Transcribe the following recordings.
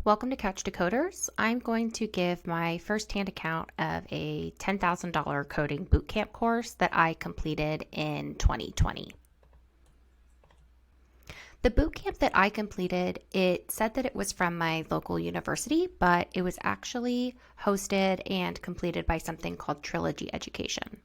Welcome to Couch Decoders. I'm going to give my first-hand account of a $10,000 coding bootcamp course that I completed in 2020. The bootcamp that I completed, it said that it was from my local university, but it was actually hosted and completed by something called Trilogy Education.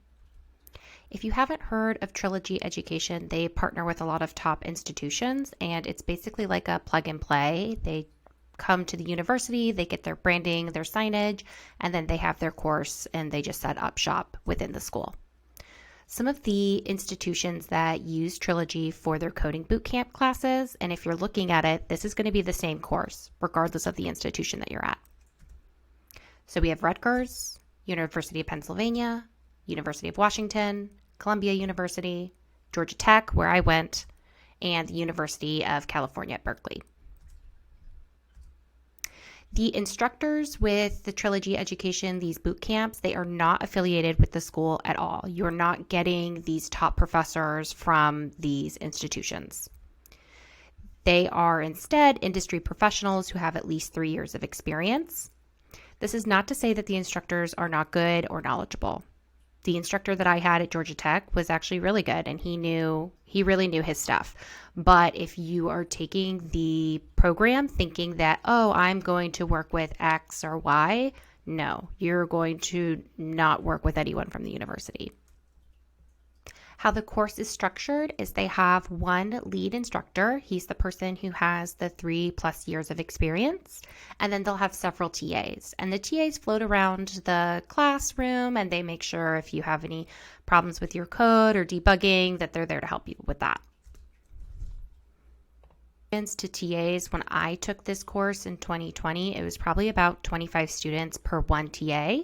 If you haven't heard of Trilogy Education, they partner with a lot of top institutions, and it's basically like a plug and play. They come to the university, they get their branding, their signage, and then they have their course and they just set up shop within the school. Some of the institutions that use Trilogy for their coding bootcamp classes, and if you're looking at it, this is going to be the same course, regardless of the institution that you're at. So we have Rutgers, University of Pennsylvania, University of Washington, Columbia University, Georgia Tech, where I went, and the University of California at Berkeley. The instructors with the Trilogy Education, these boot camps, they are not affiliated with the school at all. You're not getting these top professors from these institutions. They are instead industry professionals who have at least 3 years of experience. This is not to say that the instructors are not good or knowledgeable. The instructor that I had at Georgia Tech was actually really good, and he really knew his stuff. But if you are taking the program thinking that, oh, I'm going to work with X or Y, no, you're going to not work with anyone from the university. How the course is structured is they have one lead instructor. He's the person who has the 3+ years of experience, and then they'll have several TAs. And the TAs float around the classroom, and they make sure if you have any problems with your code or debugging that they're there to help you with that. To TAs, when I took this course in 2020, it was probably about 25 students per one TA.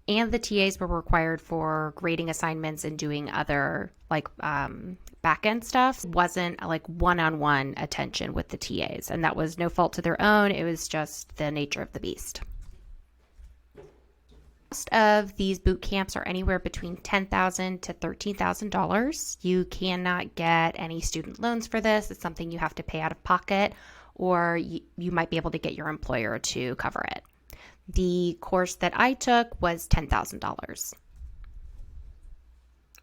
And the TAs were required for grading assignments and doing other back-end stuff. It wasn't like one-on-one attention with the TAs, and that was no fault to their own. It was just the nature of the beast. Most of these boot camps are anywhere between $10,000 to $13,000. You cannot get any student loans for this. It's something you have to pay out of pocket, or you might be able to get your employer to cover it. The course that I took was $10,000.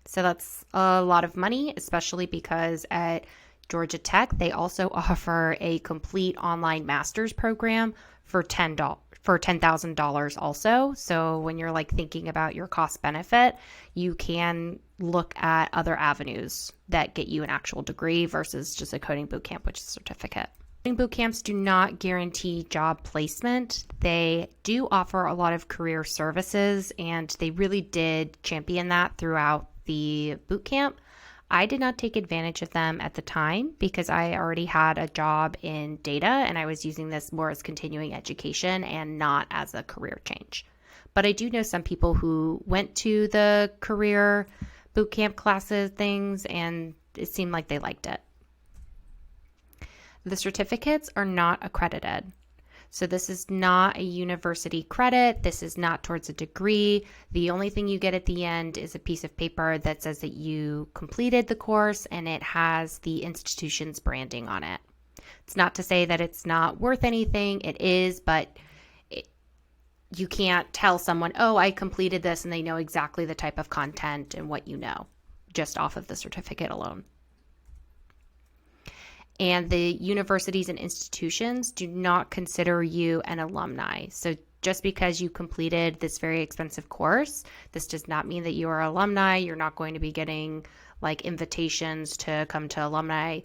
So that's a lot of money, especially because at Georgia Tech, they also offer a complete online master's program for $10,000 also. So when you're thinking about your cost benefit, you can look at other avenues that get you an actual degree versus just a coding bootcamp, which is a certificate. Boot camps do not guarantee job placement. They do offer a lot of career services, and they really did champion that throughout the boot camp. I did not take advantage of them at the time because I already had a job in data, and I was using this more as continuing education and not as a career change. But I do know some people who went to the career boot camp classes things, and it seemed like they liked it. The certificates are not accredited. So this is not a university credit. This is not towards a degree. The only thing you get at the end is a piece of paper that says that you completed the course, and it has the institution's branding on it. It's not to say that it's not worth anything. It is, but you can't tell someone, oh, I completed this, and they know exactly the type of content and what you know just off of the certificate alone. And the universities and institutions do not consider you an alumni. So just because you completed this very expensive course, this does not mean that you are alumni. You're not going to be getting invitations to come to alumni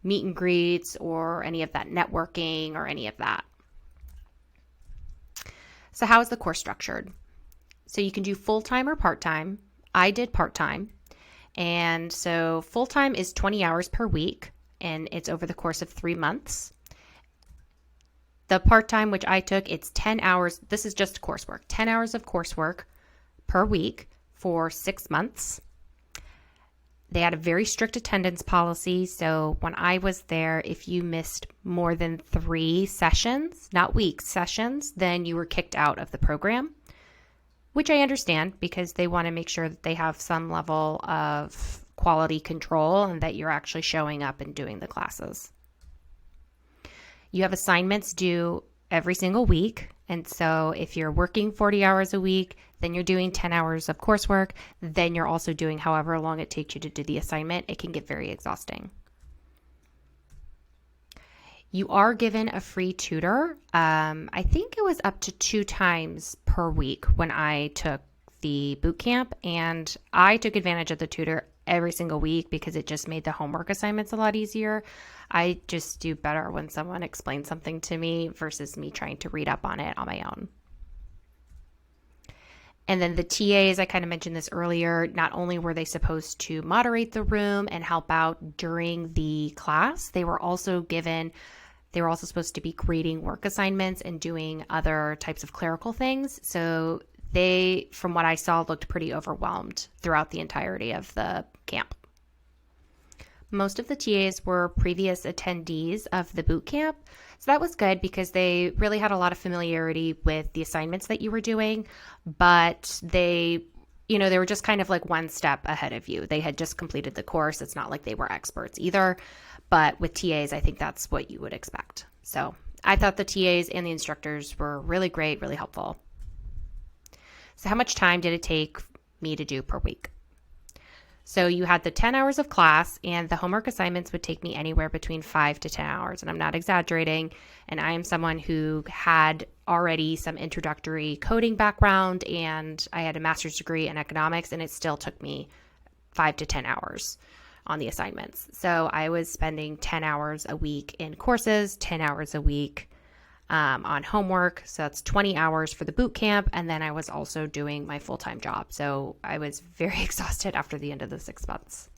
meet and greets or any of that networking or any of that. So how is the course structured? So you can do full-time or part-time. I did part-time. And so full-time is 20 hours per week, and it's over the course of 3 months. The part-time, which I took, it's 10 hours. This is just coursework, 10 hours of coursework per week for 6 months. They had a very strict attendance policy. So when I was there, if you missed more than 3 sessions, not weeks, sessions, then you were kicked out of the program, which I understand because they want to make sure that they have some level of quality control and that you're actually showing up and doing the classes. You have assignments due every single week. And so if you're working 40 hours a week, then you're doing 10 hours of coursework, then you're also doing however long it takes you to do the assignment. It can get very exhausting. You are given a free tutor. I think it was up to 2 times per week when I took the boot camp, and I took advantage of the tutor every single week because it just made the homework assignments a lot easier. I just do better when someone explains something to me versus me trying to read up on it on my own. And then the TAs, I kind of mentioned this earlier, not only were they supposed to moderate the room and help out during the class, they were also supposed to be grading work assignments and doing other types of clerical things. So they, from what I saw, looked pretty overwhelmed throughout the entirety of the camp. Most of the TAs were previous attendees of the boot camp. So that was good because they really had a lot of familiarity with the assignments that you were doing, but they were just kind of like one step ahead of you. They had just completed the course. It's not like they were experts either, but with TAs, I think that's what you would expect. So I thought the TAs and the instructors were really great, really helpful. So how much time did it take me to do per week? So you had the 10 hours of class, and the homework assignments would take me anywhere between 5 to 10 hours. And I'm not exaggerating. And I am someone who had already some introductory coding background, and I had a master's degree in economics, and it still took me 5 to 10 hours on the assignments. So I was spending 10 hours a week in courses, 10 hours a week on homework. So that's 20 hours for the boot camp. And then I was also doing my full-time job. So I was very exhausted after the end of the 6 months.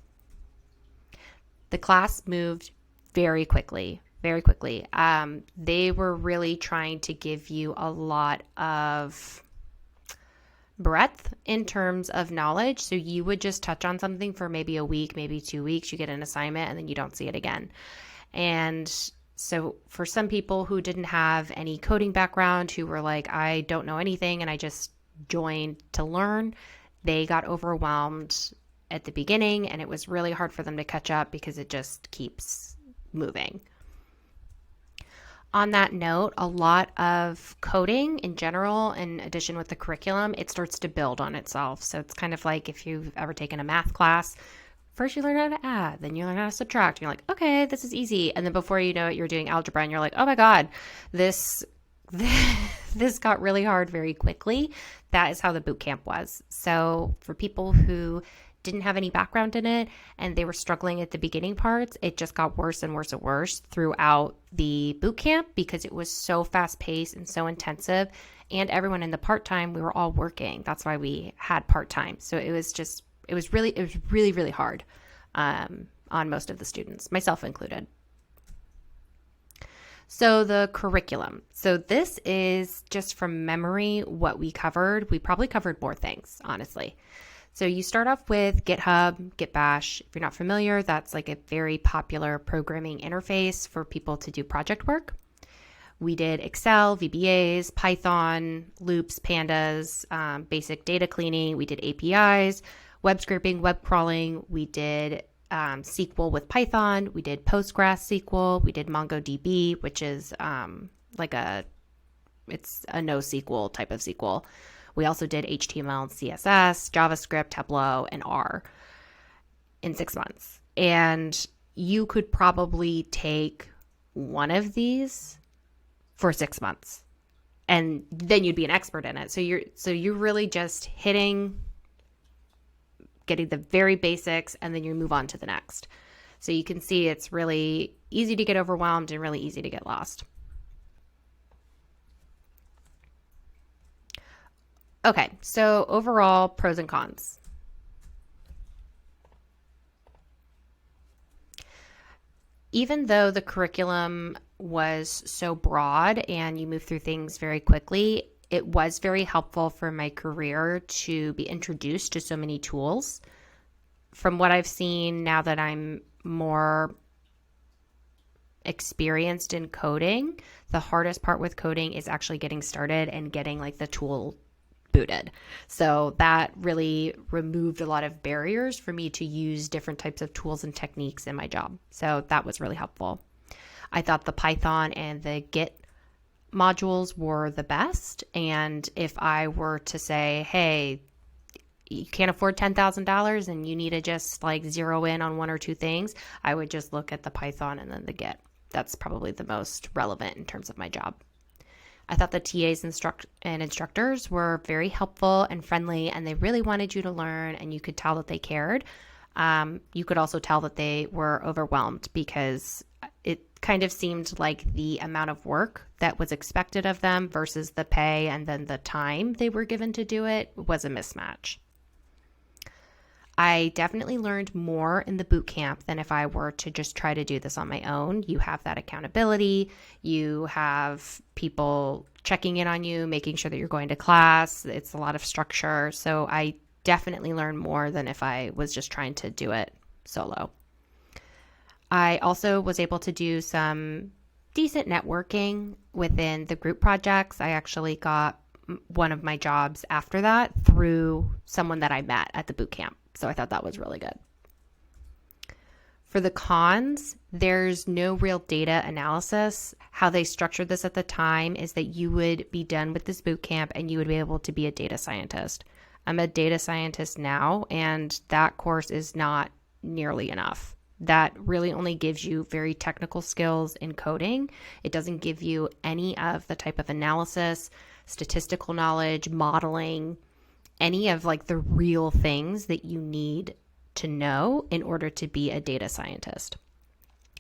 The class moved very quickly, very quickly. They were really trying to give you a lot of breadth in terms of knowledge. So you would just touch on something for maybe a week, maybe 2 weeks, you get an assignment, and then you don't see it again. And so for some people who didn't have any coding background, who were like, I don't know anything and I just joined to learn, they got overwhelmed at the beginning, and it was really hard for them to catch up because it just keeps moving. On that note, a lot of coding in general, in addition with the curriculum, it starts to build on itself. So it's kind of like if you've ever taken a math class, first you learn how to add, then you learn how to subtract. And you're like, okay, this is easy. And then before you know it, you're doing algebra and you're like, oh my God, this got really hard very quickly. That is how the boot camp was. So for people who didn't have any background in it and they were struggling at the beginning parts, it just got worse and worse and worse throughout the boot camp because it was so fast paced and so intensive. And everyone in the part-time, we were all working. That's why we had part-time. So it was really, really hard on most of the students, myself included. So the curriculum. So this is just from memory what we covered. We probably covered more things, honestly. So you start off with GitHub, Git Bash. If you're not familiar, that's like a very popular programming interface for people to do project work. We did Excel, VBAs, Python, loops, pandas, basic data cleaning. We did APIs, web scraping, web crawling. We did SQL with Python. We did PostgreSQL. We did MongoDB, which is it's a NoSQL type of SQL. We also did HTML and CSS, JavaScript, Tableau, and R in 6 months. And you could probably take one of these for 6 months, and then you'd be an expert in it. So you're really just getting the very basics, and then you move on to the next. So you can see it's really easy to get overwhelmed and really easy to get lost. Okay, so overall pros and cons. Even though the curriculum was so broad and you move through things very quickly, it was very helpful for my career to be introduced to so many tools. From what I've seen now that I'm more experienced in coding, the hardest part with coding is actually getting started and getting like the tool booted. So that really removed a lot of barriers for me to use different types of tools and techniques in my job. So that was really helpful. I thought the Python and the Git modules were the best. And if I were to say, hey, you can't afford $10,000 and you need to just like zero in on one or two things, I would just look at the Python and then the Git. That's probably the most relevant in terms of my job. I thought the TAs and instructors were very helpful and friendly, and they really wanted you to learn, and you could tell that they cared. You could also tell that they were overwhelmed because it kind of seemed like the amount of work that was expected of them versus the pay and then the time they were given to do it was a mismatch. I definitely learned more in the boot camp than if I were to just try to do this on my own. You have that accountability. You have people checking in on you, making sure that you're going to class. It's a lot of structure. So I definitely learned more than if I was just trying to do it solo. I also was able to do some decent networking within the group projects. I actually got one of my jobs after that through someone that I met at the boot camp. So I thought that was really good. For the cons, there's no real data analysis. How they structured this at the time is that you would be done with this boot camp and you would be able to be a data scientist. I'm a data scientist now, and that course is not nearly enough. That really only gives you very technical skills in coding. It doesn't give you any of the type of analysis, statistical knowledge, modeling, any of like the real things that you need to know in order to be a data scientist.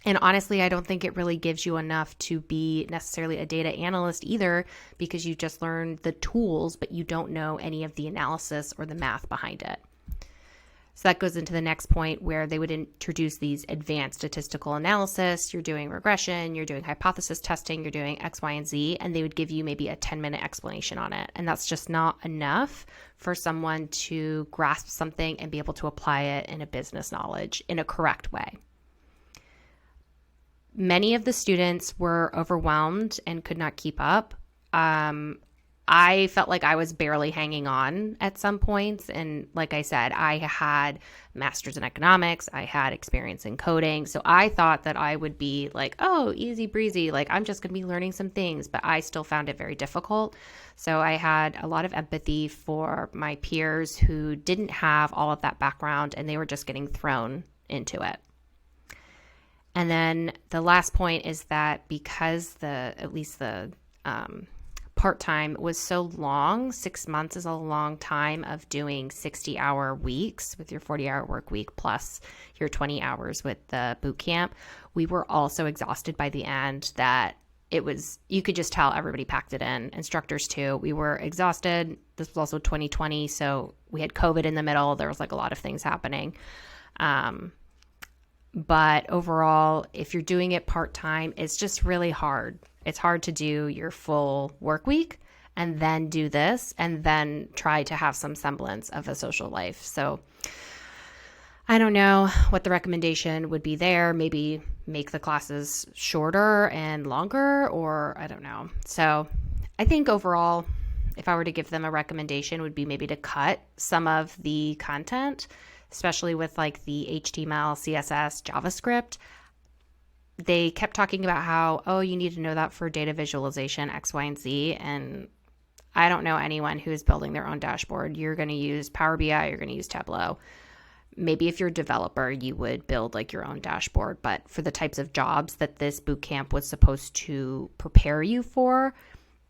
And honestly, I don't think it really gives you enough to be necessarily a data analyst either, because you just learn the tools, but you don't know any of the analysis or the math behind it. So that goes into the next point where they would introduce these advanced statistical analysis. You're doing regression, you're doing hypothesis testing, you're doing X, Y, and Z, and they would give you maybe a 10-minute explanation on it. And that's just not enough for someone to grasp something and be able to apply it in a business knowledge in a correct way. Many of the students were overwhelmed and could not keep up. I felt like I was barely hanging on at some points. And like I said, I had master's in economics. I had experience in coding. So I thought that I would be like, oh, easy breezy. Like I'm just going to be learning some things, but I still found it very difficult. So I had a lot of empathy for my peers who didn't have all of that background and they were just getting thrown into it. And then the last point is that because at least the part-time was so long, 6 months is a long time of doing 60-hour weeks with your 40-hour work week plus your 20 hours with the boot camp. We were also exhausted by the end. That it was, you could just tell everybody packed it in, instructors too. We were exhausted. This was also 2020, so we had COVID in the middle. There was like a lot of things happening. But overall, if you're doing it part-time, it's just really hard. It's hard to do your full work week and then do this and then try to have some semblance of a social life. So I don't know what the recommendation would be there. Maybe make the classes shorter and longer, or I don't know. So I think overall, if I were to give them a recommendation, would be maybe to cut some of the content, especially with like the HTML, CSS, JavaScript. They kept talking about how, oh, you need to know that for data visualization, X, Y, and Z. And I don't know anyone who is building their own dashboard. You're going to use Power BI, you're going to use Tableau. Maybe if you're a developer, you would build like your own dashboard. But for the types of jobs that this bootcamp was supposed to prepare you for,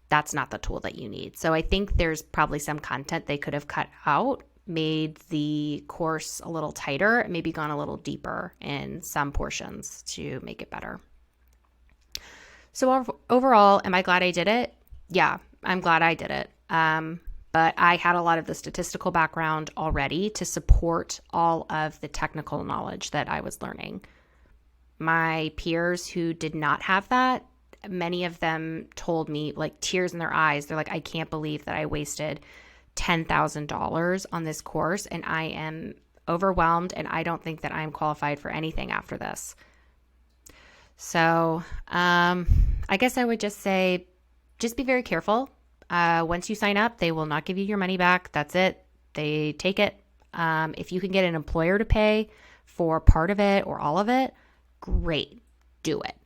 that's not the tool that you need. So I think there's probably some content they could have cut out, made the course a little tighter, maybe gone a little deeper in some portions to make it better. So overall, am I glad I did it? Yeah, I'm glad I did it. But I had a lot of the statistical background already to support all of the technical knowledge that I was learning. My peers who did not have that, many of them told me, like tears in their eyes, they're like, I can't believe that I wasted $10,000 on this course and I am overwhelmed and I don't think that I'm qualified for anything after this. So I guess I would just say, just be very careful. Once you sign up, they will not give you your money back. That's it. They take it. If you can get an employer to pay for part of it or all of it, great, do it.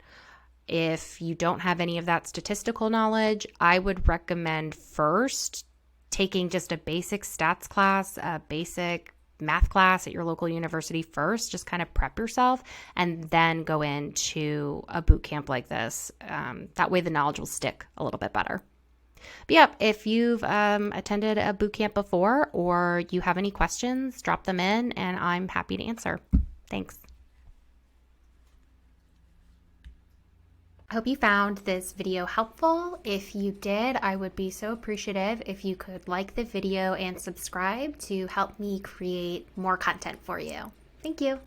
If you don't have any of that statistical knowledge, I would recommend first taking just a basic stats class, a basic math class at your local university first, just kind of prep yourself, and then go into a boot camp like this. That way the knowledge will stick a little bit better. But yeah, if you've attended a boot camp before or you have any questions, drop them in and I'm happy to answer. Thanks. I hope you found this video helpful. If you did, I would be so appreciative if you could like the video and subscribe to help me create more content for you. Thank you.